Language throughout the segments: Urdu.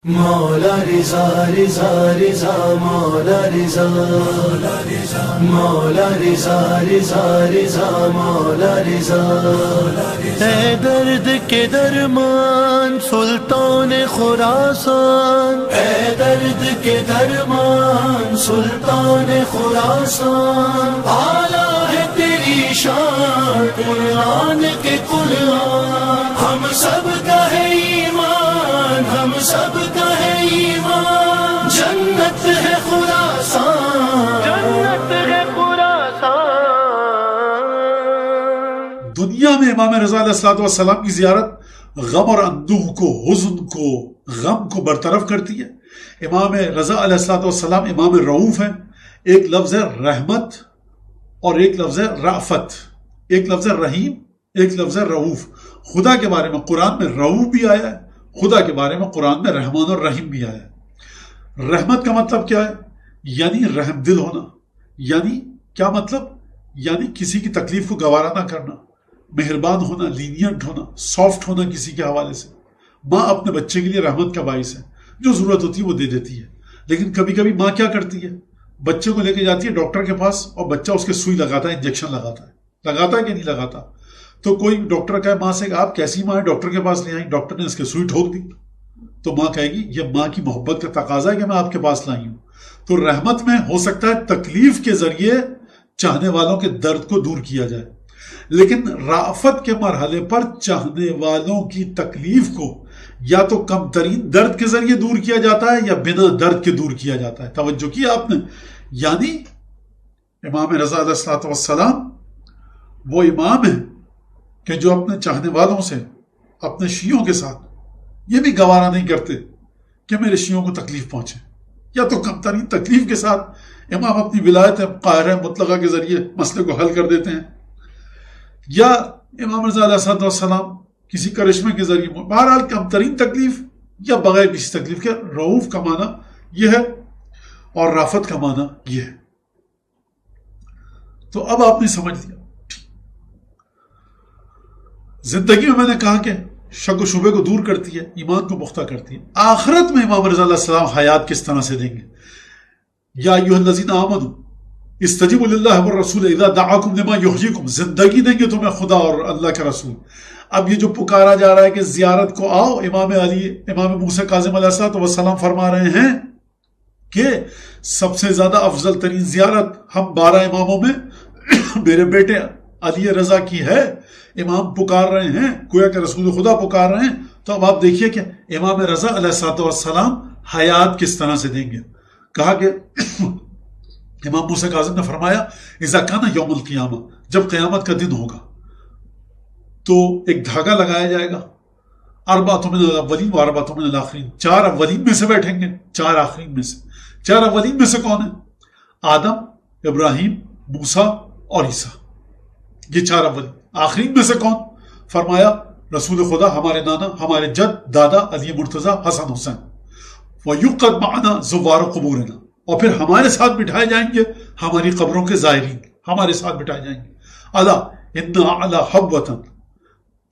مولا رضا رضا رضا مولا رضا مولا رضا رضا رضا مولا رضا اے درد کے درمان سلطان خراسان، اے درد کے درمان سلطان خراسان، اعلیٰ ہے تیری شان قرآن کے قرآن، ہم سب کا ہے ایمان، ہم سب کا ہے ایمان، جنت ہے خراسان، جنت ہے خراسان۔ دنیا میں امام رضا علیہ السلام کی زیارت غم اور اندوہ کو، حزن کو، غم کو برطرف کرتی ہے۔ امام رضا علیہ السلام امام رؤوف ہیں۔ ایک لفظ ہے رحمت اور ایک لفظ ہے رافت، ایک لفظ ہے رحیم، ایک لفظ ہے رؤوف۔ خدا کے بارے میں قرآن میں رؤوف بھی آیا ہے، خدا کے بارے میں قرآن میں رحمان اور رحیم بھی آیا ہے۔ رحمت کا مطلب کیا ہے؟ یعنی رحم دل ہونا۔ یعنی کیا مطلب؟ یعنی کسی کی تکلیف کو گوارا نہ کرنا، مہربان ہونا، لینینٹ ہونا، سافٹ ہونا کسی کے حوالے سے۔ ماں اپنے بچے کے لیے رحمت کا باعث ہے، جو ضرورت ہوتی ہے وہ دے دیتی ہے۔ لیکن کبھی کبھی ماں کیا کرتی ہے؟ بچے کو لے کے جاتی ہے ڈاکٹر کے پاس اور بچہ اس کے سوئی لگاتا ہے، انجیکشن لگاتا ہے کہ نہیں لگاتا؟ تو کوئی ڈاکٹر کہے ماں سے کہ آپ کیسی ماں ہے، ڈاکٹر کے پاس لے آئی، ڈاکٹر نے اس کے سوئی ٹھوک دی، تو ماں کہے گی یہ ماں کی محبت کا تقاضا ہے کہ میں آپ کے پاس لائی ہوں۔ تو رحمت میں ہو سکتا ہے تکلیف کے ذریعے چاہنے والوں کے درد کو دور کیا جائے، لیکن رافت کے مرحلے پر چاہنے والوں کی تکلیف کو یا تو کم ترین درد کے ذریعے دور کیا جاتا ہے یا بنا درد کے دور کیا جاتا ہے۔ توجہ کیا آپ نے؟ یعنی امام رضا علیہ السلام وہ امام ہیں کہ جو اپنے چاہنے والوں سے، اپنے شیعوں کے ساتھ یہ بھی گوارا نہیں کرتے کہ میرے شیعوں کو تکلیف پہنچے، یا تو کم ترین تکلیف کے ساتھ امام اپنی ولایت قاہرہ مطلقہ کے ذریعے مسئلے کو حل کر دیتے ہیں، یا امام رضا علیہ السلام کسی کرشمے کے ذریعے، بہرحال کم ترین تکلیف یا بغیر کسی تکلیف کے۔ رؤوف کا معنی یہ ہے اور رافت کا معنی یہ ہے۔ تو اب آپ نے سمجھ لیا۔ زندگی میں نے کہا کہ شک و شبے کو دور کرتی ہے، ایمان کو پختہ کرتی ہے۔ آخرت میں امام رضا علیہ السلام حیات کس طرح سے دیں گے؟ یا ایھا الذین آمنوا استجیبوا للہ والرسول اذا دعاکم لما یحییکم، زندگی دیں گے تمہیں خدا اور اللہ کا رسول۔ اب یہ جو پکارا جا رہا ہے کہ زیارت کو آؤ، امام علی، امام موسیٰ کاظم علیہ السلام فرما رہے ہیں کہ سب سے زیادہ افضل ترین زیارت ہم 12 اماموں میں میرے بیٹے علی رضا کی ہے۔ امام پکار رہے ہیں، گویا کہ رسول خدا پکار رہے ہیں۔ تو اب آپ دیکھیے کہ امام رضا علیہ السلام حیات کس طرح سے دیں گے۔ کہا کہ امام موسیٰ کاظم نے فرمایا اذا کان یوم القیامہ، جب قیامت کا دن ہوگا تو ایک دھاگا لگایا جائے گا، اربعۃ من الاولین و اربعۃ من الاخرین، 4 اولین میں سے بیٹھیں گے، 4 آخرین میں سے۔ 4 اولین میں سے کون ہیں؟ آدم، ابراہیم، موسیٰ اور عیسیٰ، یہ 4 اولین۔ آخرین میں سے کون؟ فرمایا رسول خدا، ہمارے نانا، ہمارے جد دادا علی مرتضیٰ حسن حسین۔ وَيُقَدْ مَعَنَا زُوَّارُ قُبُورِنَا، اور پھر ہمارے ساتھ بٹھائے جائیں گے ہماری قبروں کے زائرین، ہمارے ساتھ بٹھائے جائیں گے۔ الا ان اعلی حبوۃ،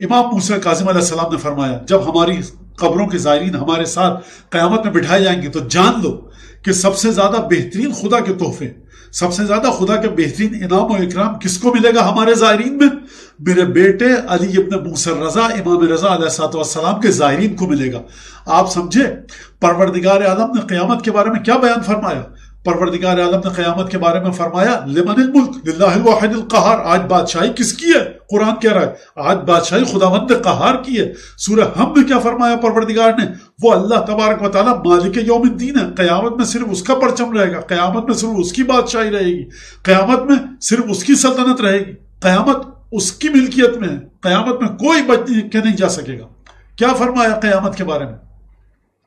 امام موسیٰ کاظم علیہ السلام نے فرمایا جب ہماری قبروں کے زائرین ہمارے ساتھ قیامت میں بٹھائے جائیں گے تو جان لو کہ سب سے زیادہ بہترین خدا کے تحفے، سب سے زیادہ خدا کے بہترین انعام و اکرام کس کو ملے گا ہمارے زائرین میں؟ میرے بیٹے علی ابن موسیٰ رضا، امام رضا علیہ السلام کے زائرین کو ملے گا۔ آپ سمجھے پروردگار عالم نے قیامت کے بارے میں کیا بیان فرمایا؟ پروردگار عالم نے قیامت کے بارے میں فرمایا لمن الملک للہ الواحد القہار، آج بادشاہی کس کی ہے؟ قرآن کہہ رہا ہے آج بادشاہی خداوند قہار کی ہے۔ سورہ حم میں کیا فرمایا پروردگار نے؟ وہ اللہ تبارک و تعالیٰ مالک یوم الدین ہے، قیامت میں صرف اس کا پرچم رہے گا، قیامت میں صرف اس کی بادشاہی رہے گی، قیامت میں صرف اس کی سلطنت رہے گی، قیامت اس کی ملکیت میں ہے، قیامت میں کوئی بچ کے نہیں جا سکے گا۔ کیا فرمایا قیامت کے بارے میں؟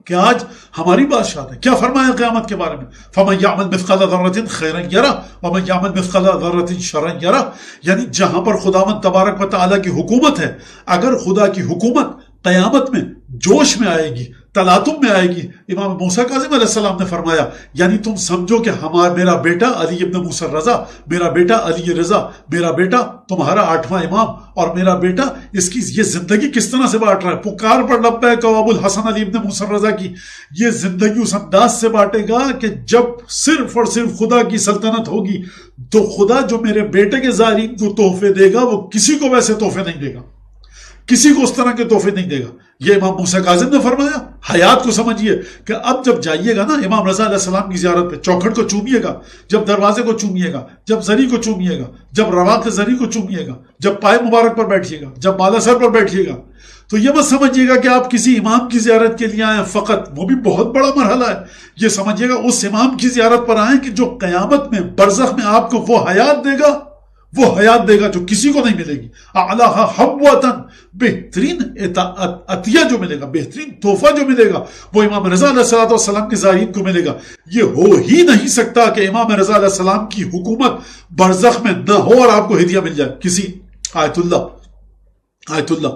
کہ آج ہماری بادشاہت ہے۔ کیا فرمایا قیامت کے بارے میں؟ فَمَن يَعْمَلْ مِثْقَالَ ذَرَّةٍ خَيْرًا يَرَهُ وَمَن يَعْمَلْ مِثْقَالَ ذَرَّةٍ شَرًّا يَرَهُ، یعنی جہاں پر خداوند تبارک و تعالیٰ کی حکومت ہے، اگر خدا کی حکومت قیامت میں جوش میں آئے گی تلاطم میں آئے گی. امام موسیٰ کاظم علیہ السلام نے فرمایا یعنی تم سمجھو کہ میرا بیٹا علی ابن موسیٰ رضا، میرا بیٹا علی رضا، میرا بیٹا تمہارا 8واں امام، اور میرا بیٹا اس کی یہ زندگی کس طرح سے بانٹ رہا ہے. پکار پر لبیک ابو الحسن علی ابن موسیٰ رضا کی یہ زندگی اس انداز سے بانٹے گا کہ جب صرف اور صرف خدا کی سلطنت ہوگی تو خدا جو میرے بیٹے کے زائرین کو تحفے دے گا وہ کسی کو ویسے تحفے نہیں دے گا، کسی کو اس طرح کے تحفے نہیں دے گا. یہ امام موسیٰ کاظم نے فرمایا. حیات کو سمجھیے کہ اب جب جائیے گا نا امام رضا علیہ السلام کی زیارت پہ، چوکھٹ کو چومیے گا، جب دروازے کو چومیے گا، جب زری کو چومیے گا، جب رواق زری کو چومیے گا، جب پائے مبارک پر بیٹھیے گا، جب بالا سر پر بیٹھیے گا، تو یہ مت سمجھیے گا کہ آپ کسی امام کی زیارت کے لیے آئیں فقط، وہ بھی بہت بڑا مرحلہ ہے. یہ سمجھیے گا اس امام کی زیارت پر آئیں کہ جو قیامت میں برزخ میں آپ کو وہ حیات دے گا، وہ حیات دے گا جو کسی کو نہیں ملے گی. اعلیٰ حبوتاً، بہترین عطیہ جو ملے گا، بہترین تحفہ جو ملے گا وہ امام رضا علیہ السلام کے زائرین کو ملے گا. یہ ہو ہی نہیں سکتا کہ امام رضا علیہ السلام کی حکومت برزخ میں نہ ہو اور آپ کو ہدیہ مل جائے. کسی آیت اللہ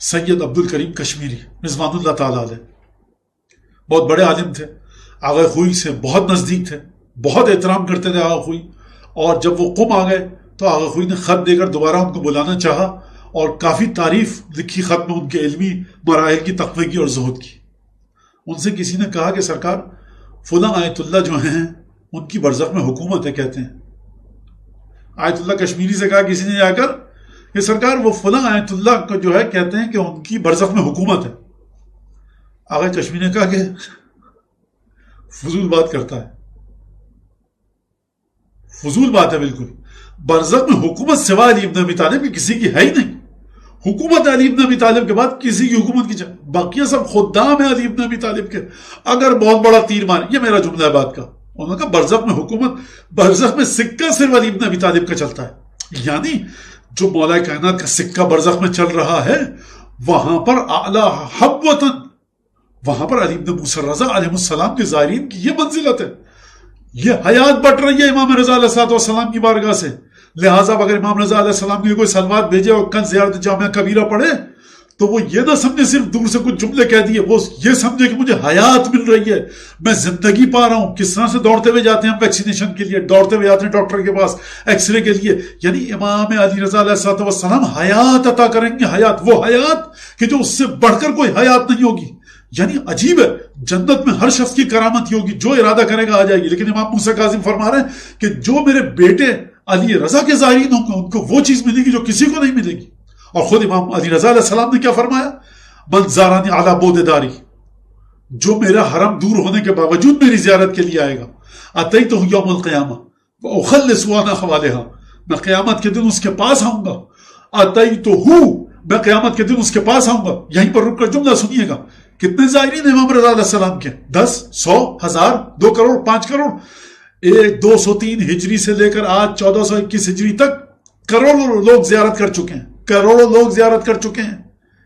سید عبد الکریم کشمیری رضوان اللہ تعالیٰ علیہ بہت بڑے عالم تھے، آغا خوئی سے بہت نزدیک تھے، بہت احترام کرتے تھے آغا خوئی. اور جب وہ قم آ گئے تو آغا خوئی نے خط دے کر دوبارہ ان کو بلانا چاہا اور کافی تعریف لکھی خط میں ان کے علمی مراحل کی، تقوی کی اور زہد کی. ان سے کسی نے کہا کہ سرکار فلاں آیت اللہ جو ہیں ان کی برزخ میں حکومت ہے کہتے ہیں. آیت اللہ کشمیری سے کہا کسی نے جا کر کہ سرکار وہ فلاں آیت اللہ کو جو ہے کہتے ہیں کہ ان کی برزخ میں حکومت ہے. آغا کشمیری نے کہا کہ فضول بات کرتا ہے، فضول بات ہے بالکل. برزخ میں حکومت سوا علی ابن ابی طالب کی کسی کی ہے ہی نہیں. حکومت علی ابن ابی طالب کے بعد کسی کی حکومت کی جائے، باقی سب خدام ہیں علی ابن ابی طالب کے. اگر بہت بڑا تیر مارے، یہ میرا جملہ ہے بات کا، انہوں نے کہا برزخ میں حکومت، برزخ میں سکہ صرف علی ابن ابی طالب کا چلتا ہے. یعنی جو مولا کائنات کا سکہ برزخ میں چل رہا ہے وہاں پر اعلیٰ حبوتاً، وہاں پر علی ابن موسیٰ رضا علیہ السلام کے زائرین کی یہ منزلت ہے. یہ حیات بٹ رہی ہے امام رضا علیہ السلام کی بارگاہ سے. لہٰذا اگر امام رضا علیہ السلام کے کوئی سلوات بھیجے اور کل زیارت جامعہ کبیرہ پڑھے تو وہ یہ نہ سمجھے صرف دور سے کچھ جملے کہہ دیے، وہ یہ سمجھے کہ مجھے حیات مل رہی ہے، میں زندگی پا رہا ہوں. کس طرح سے دوڑتے ہوئے جاتے ہیں ہم ویکسینیشن کے لیے، دوڑتے ہوئے جاتے ہیں ڈاکٹر کے پاس ایکس رے کے لیے. یعنی امام علی رضا علیہ السلام حیات عطا کریں گے، حیات، وہ حیات کہ جو اس سے بڑھ کر کوئی حیات نہیں ہوگی. یعنی عجیب ہے، جنت میں ہر شخص کی کرامت ہی ہوگی، جو ارادہ کرے گا آ جائے گی. لیکن امام موسیٰ کاظم فرما رہے ہیں کہ جو میرے بیٹے علی رضا کے زائرین ہوں گے ان کو وہ چیز ملے گی جو کسی کو نہیں ملے گی. اور خود امام علی رضا علیہ السلام نے کیا فرمایا؟ من زارانی علی بود داری، جو میرا حرم دور ہونے کے باوجود میری زیارت کے لیے آئے گا، اتیتہ یوم القیامہ واخلص وانا خوالہا، میں قیامت کے دن اس کے پاس آؤں گا. اتیتہ، میں قیامت کے دن اس کے پاس آؤں گا. یہیں پر رک کر جملہ سنیے گا. کتنے زائرین امام رضا علیہ السلام کے؟ 10، 100، 1000، 2 کروڑ، 5 کروڑ. 203 ہجری سے لے کر آج 1421 ہجری تک کروڑوں لوگ زیارت کر چکے ہیں، کروڑوں لوگ زیارت کر چکے ہیں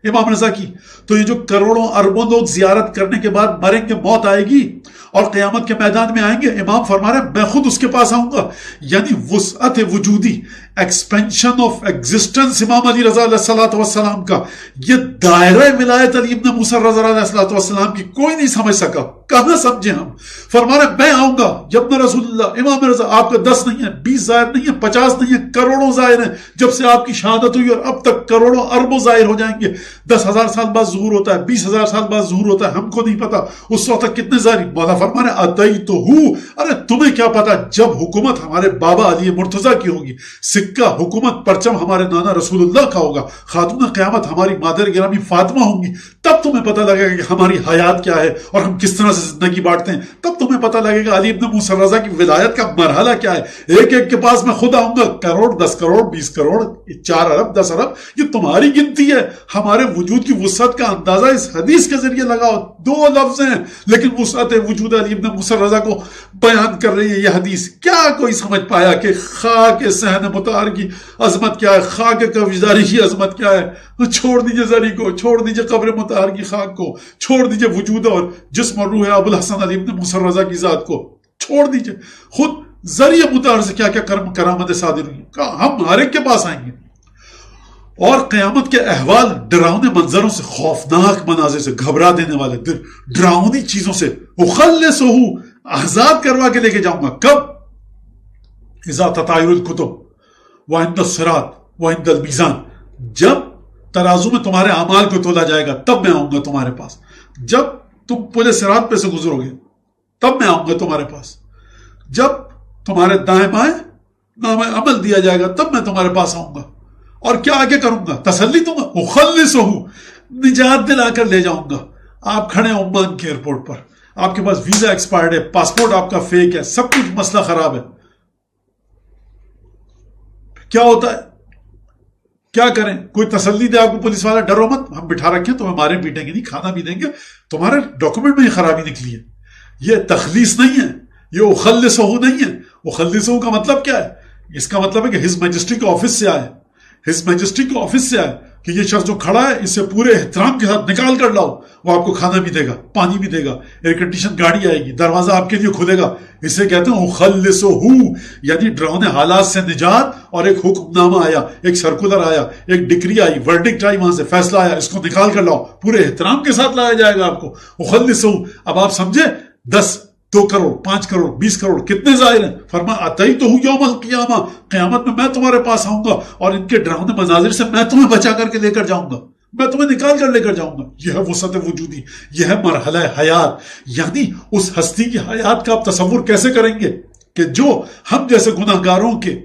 امام رضا کی. تو یہ جو کروڑوں اربوں لوگ زیارت کرنے کے بعد مریں گے، موت آئے گی اور قیامت کے میدان میں آئیں گے، امام فرما رہے ہیں میں خود اس کے پاس آؤں گا. یعنی وسعت وجودی، ایکسپینشن آف ایگزسٹنس امام علی رضا علیہ السلام کا، یہ دائرہ ولایت علی ابن موسیٰ رضا علیہ السلام کی کوئی نہیں سمجھ سکا. کہاں سمجھے ہم؟ فرما رہے میں آؤں گا جب میں رسول اللہ. امام رضا آپ کا 10 نہیں ہے، 20 ظاہر نہیں ہے، 50 نہیں ہے، کروڑوں ظاہر ہیں. جب سے آپ کی شہادت ہوئی اور اب تک کروڑوں اربوں ظاہر ہو جائیں گے. 10,000 سال بعد ظہور ہوتا ہے، 20,000 سال بعد ظہور ہوتا ہے، ہم کو نہیں پتا اس وقت تک کتنے ظاہر. مولا فرما رہے اتیتہ، ارے تمہیں کیا پتا جب حکومت ہمارے بابا علی مرتضیٰ کی ہوگی، سکہ حکومت پرچم ہمارے نانا رسول اللہ کا ہوگا، خاتون قیامت ہماری مادر گرامی فاطمہ ہوں گی، تب تمہیں پتہ لگے گا کہ ہماری حیات کیا ہے اور ہم کس طرح سے زندگی بانٹتے ہیں. تب تمہیں پتہ لگے گا علی ابن موسیٰ رضا کی ولایت کا مرحلہ کیا ہے. ایک ایک کے پاس میں خود آؤں گا. کروڑ، 10 کروڑ، 20 کروڑ، 4 ارب، 10 ارب، یہ تمہاری گنتی ہے. ہمارے وجود کی وسعت کا اندازہ اس حدیث کے ذریعے لگاؤ. 2 لفظ ہیں لیکن وسعت وجود علی ابن موسیٰ رضا کو بیان کر رہی ہے یہ حدیث. کیا کوئی سمجھ پایا کہ خاک صحن مطہر کی عظمت کیا ہے، خاک کفشداری کی عظمت کیا ہے؟ چھوڑ دیجئے زری کو، چھوڑ دیجئے قبر مطہر کی خاک کو، چھوڑ دیجئے وجود اور جسم اور روح ابو الحسن علی ابن موسیٰ رضا کی ذات کو چھوڑ دیجئے. خود ذریعہ مطہر سے کیا کیا کرامت صادر ہوئی، ہم ہر ایک کے پاس آئیں گے. اور قیامت کے احوال ڈراؤنے منظروں سے، خوفناک مناظر سے، گھبرا دینے والے ڈراؤنی چیزوں سے، اخلصہ آزاد کروا کے لے کے جاؤں گا. کب؟ اذا تطایر الکتب وعند الصراط وعند المیزان، جب ترازو میں تمہارے اعمال کو تولا جائے گا تب میں آؤں گا تمہارے پاس. جب تم پورے صراط پہ سے گزرو گے تب میں آؤں گا تمہارے پاس. جب تمہارے دائیں بائیں نام عمل دیا جائے گا تب میں تمہارے پاس آؤں گا. اور کیا آگے کروں گا؟ تسلی دوں گا. اخلصہ، نجات دلا کر لے جاؤں گا. آپ کھڑے ہیں عمان کے ایئرپورٹ پر، آپ کے پاس ویزا ایکسپائرڈ ہے، پاسپورٹ آپ کا فیک ہے، سب کچھ مسئلہ خراب ہے. کیا ہوتا ہے؟ کیا کریں؟ کوئی تسلی دے آپ کو پولیس والا، ڈرو مت، ہم بٹھا رکھیں تمہیں مارے پیٹیں گے نہیں، کھانا بھی دیں گے، تمہارے ڈاکومنٹ میں یہ خرابی نکلی ہے. یہ تخلیص نہیں ہے، یہ اخلصہ نہیں ہے. اخلصہ کا مطلب کیا ہے؟ اس کا مطلب ہے کہ ہز میجسٹی کے آفس سے آئے، ہز میجسٹی کے آفس سے آئے کہ یہ شخص جو کھڑا ہے اسے پورے احترام کے ساتھ نکال کر لاؤ. وہ آپ کو کھانا بھی دے گا، پانی بھی دے گا، ایئر کنڈیشن گاڑی آئے گی، دروازہ آپ کے لیے کھلے گا. اسے کہتے ہیں اخلصہ، یعنی ڈراؤنے حالات سے نجات. اور ایک حکم نامہ آیا، ایک سرکولر آیا، ایک ڈگری آئی، ورڈکٹ آئی، وہاں سے فیصلہ آیا، اس کو نکال کر لاؤ. پورے احترام کے ساتھ لایا جائے گا آپ کو. اخلصہ. اب آپ سمجھے 10 2 کروڑ 5 کروڑ 20 کروڑ کتنے ظاہر ہیں. فرمایا اتیتہ یوم القیامہ، قیامت میں تمہارے پاس آؤں گا اور ان کے ڈراؤنے مناظر سے میں تمہیں بچا کر کے لے کر جاؤں گا، میں تمہیں نکال کر لے کر جاؤں گا. یہ ہے وسعت وجودی، یہ ہے مرحلہ حیات. یعنی اس ہستی کی حیات کا آپ تصور کیسے کریں گے کہ جو ہم جیسے گناہ گاروں کے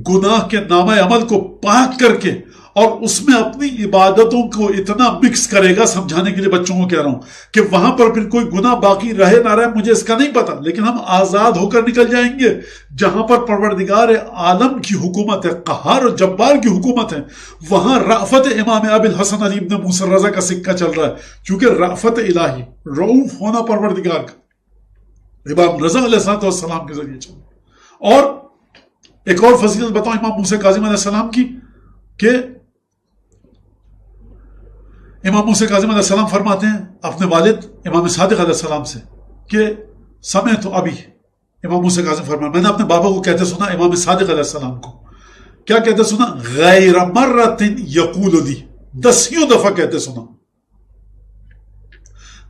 گناہ کے نامہ عمل کو پاک کر کے اور اس میں اپنی عبادتوں کو اتنا مکس کرے گا. سمجھانے کے لیے بچوں کو کہہ رہا ہوں کہ وہاں پر پھر کوئی گناہ باقی رہے نہ رہے مجھے اس کا نہیں پتا، لیکن ہم آزاد ہو کر نکل جائیں گے جہاں پر پروردگار عالم کی حکومت ہے، قہار اور جبار کی حکومت ہے. وہاں رأفت امام ابی الحسن علی ابن موسیٰ الرضا کا سکہ چل رہا ہے، کیونکہ رأفت الہی، رؤوف ہونا پروردگار کا امام رضا علیہ السلام کے ذریعے چل رہا. اور ایک اور فضیلت بتاؤں امام موسیٰ کاظم علیہ السلام کی، کہ امام موسیٰ کاظم علیہ السلام فرماتے ہیں اپنے والد امام صادق علیہ السلام سے کہ سمعت ابی، امام موسیٰ کاظم فرماتے میں نے اپنے بابا کو کہتے سنا، امام صادق علیہ السلام کو کیا کہتے سنا؟ غیر مرۃ یقول لی، 10 دفعہ کہتے سنا،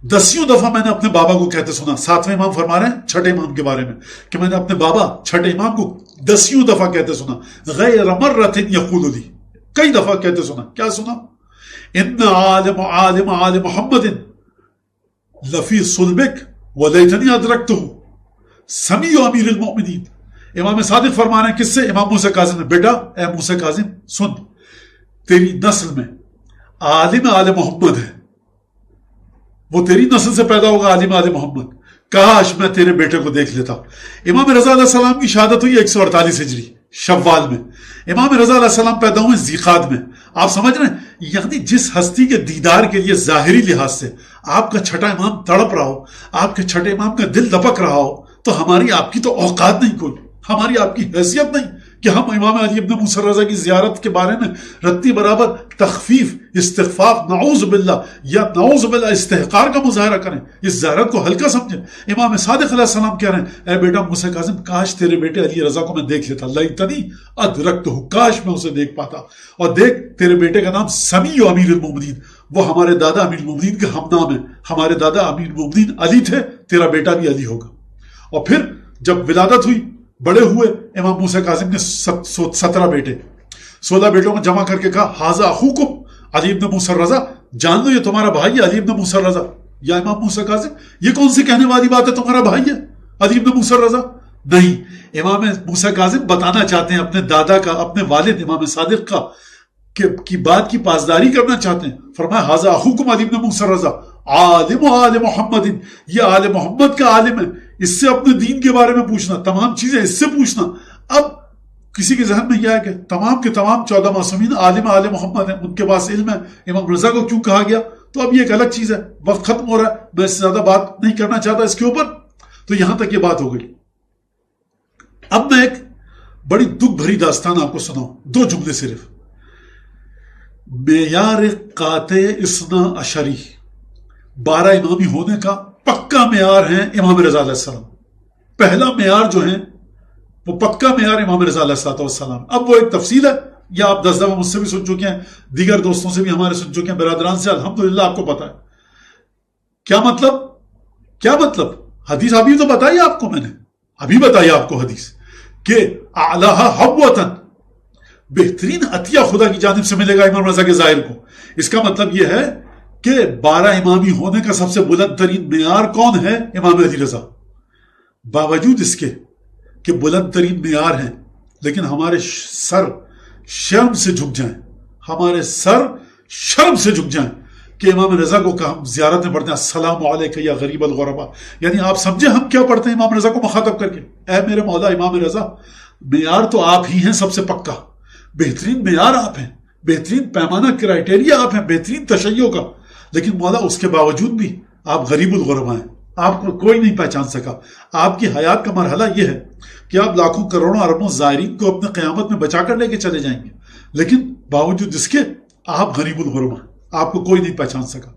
10 دفعہ میں نے اپنے بابا کو کہتے سنا. 7ویں امام فرما رہے ہیں چھٹے امام کے بارے میں کہ میں نے اپنے بابا چھٹے امام کو 10 دفعہ کہتے سنا، غیر مرۃ یقول لی، کئی دفعہ کہتے سنا. کیا سنا؟ ان عالم محمد لفی صلبک ولیتنی ادرکتہ سمیع امیر المؤمنین. امام صادق فرما رہے ہیں کس سے؟ امام موسیٰ کاظم نے. بیٹا اے موسیٰ کاظم سن، تیری نسل میں عالم آل محمد ہے، وہ تیری نسل سے پیدا ہوگا عالم آل محمد. کاش میں تیرے بیٹے کو دیکھ لیتا. امام رضا علیہ السلام کی شہادت ہوئی 148 ہجری شوال میں. امام رضا علیہ السلام پیدا ہوئے ذیقعد میں. آپ سمجھ رہے ہیں؟ یعنی جس ہستی کے دیدار کے لیے ظاہری لحاظ سے آپ کا چھٹا امام تڑپ رہا ہو، آپ کے چھٹے امام کا دل دپک رہا ہو، تو ہماری آپ کی تو اوقات نہیں، کوئی ہماری آپ کی حیثیت نہیں کہ ہم امام علی ابن موسیٰ الرضا کی زیارت کے بارے میں رتی برابر تخفیف، استخفاف، نعوذ باللہ یا نعوذ باللہ استحقار کا مظاہرہ کریں، اس زیارت کو ہلکا سمجھیں. امام صادق علیہ السلام کہہ رہے ہیں اے بیٹا موسیٰ کاظم کاش تیرے بیٹے علی رضا کو میں دیکھ لیتا، لیتنی ادرکتہ، کاش میں اسے دیکھ پاتا. اور دیکھ تیرے بیٹے کا نام سمیع امیر المومنین، وہ ہمارے دادا امیر المومنین کے ہم نام ہیں، ہمارے دادا امیر المومنین علی تھے، تیرا بیٹا بھی علی ہوگا. اور پھر جب ولادت ہوئی، بڑے ہوئے، امام موسیٰ کاظم نے 17 بیٹے، 16 بیٹوں کو جمع کر کے کہا ھذا اخوکم علی ابن موسیٰ الرضا، جان لو یہ تمہارا بھائی ہے علی ابن موسیٰ الرضا. یا امام موسیٰ کاظم یہ کون سی کہنے والی بات ہے تمہارا بھائی ہے علی ابن موسیٰ الرضا؟ نہیں، امام موسیٰ کاظم بتانا چاہتے ہیں اپنے دادا کا، اپنے والد امام صادق کا کی بات کی پاسداری کرنا چاہتے ہیں. فرمایا ھذا اخوکم علی ابن موسیٰ الرضا عالم آل محمد، یہ آل محمد کا عالم ہے، اس سے اپنے دین کے بارے میں پوچھنا، تمام چیزیں اس سے پوچھنا. اب کسی کے ذہن میں یہ ہے کہ تمام کے تمام 14 معصومین عالم آل محمد ہیں، ان کے پاس علم ہے، امام رضا کو کیوں کہا گیا؟ تو اب یہ ایک الگ چیز ہے، وقت ختم ہو رہا ہے، میں اس سے زیادہ بات نہیں کرنا چاہتا اس کے اوپر. تو یہاں تک یہ بات ہو گئی. اب میں ایک بڑی دکھ بھری داستان آپ کو سناؤں، 2 جملے صرف. معیار قاطع اثنا عشری، 12 امامی ہونے کا پکا معیار ہیں امام رضا علیہ السلام. پہلا معیار جو ہے وہ پکا معیار امام رضا علیہ السلام. اب وہ ایک تفصیل ہے، یا آپ 10 دفعہ مجھ سے بھی سن چکے ہیں, دیگر دوستوں سے بھی ہمارے سن چکے ہیں, برادران سے الحمدللہ آپ کو پتا ہے. کیا مطلب حدیث ابھی تو بتائی آپ کو, میں نے ابھی بتائی آپ کو حدیث کہ اعلیٰ حبوتاً, بہترین عطیہ خدا کی جانب سے ملے گا امام رضا کے ظاہر کو. اس کا مطلب یہ ہے کہ 12 امامی ہونے کا سب سے بلند ترین معیار کون ہے؟ امام علی رضا. باوجود اس کے کہ بلند ترین معیار ہیں, لیکن ہمارے سر شرم سے جھک جائیں, ہمارے سر شرم سے جھک جائیں کہ امام رضا کو ہم زیارت میں پڑھتے ہیں السلام علیکہ یا غریب الغربا. یعنی آپ سمجھے ہم کیا پڑھتے ہیں امام رضا کو مخاطب کر کے, اے میرے مولا امام رضا, معیار تو آپ ہی ہیں سب سے پکا, بہترین معیار آپ ہیں, بہترین پیمانہ کرائٹیریا آپ ہیں, بہترین تشیع کا, لیکن مولا اس کے باوجود بھی آپ غریب الغربا ہیں, آپ کو کوئی نہیں پہچان سکا. آپ کی حیات کا مرحلہ یہ ہے کہ آپ لاکھوں کروڑوں اربوں زائرین کو اپنے قیامت میں بچا کر لے کے چلے جائیں گے, لیکن باوجود اس کے آپ غریب الغربا, آپ کو کوئی نہیں پہچان سکا.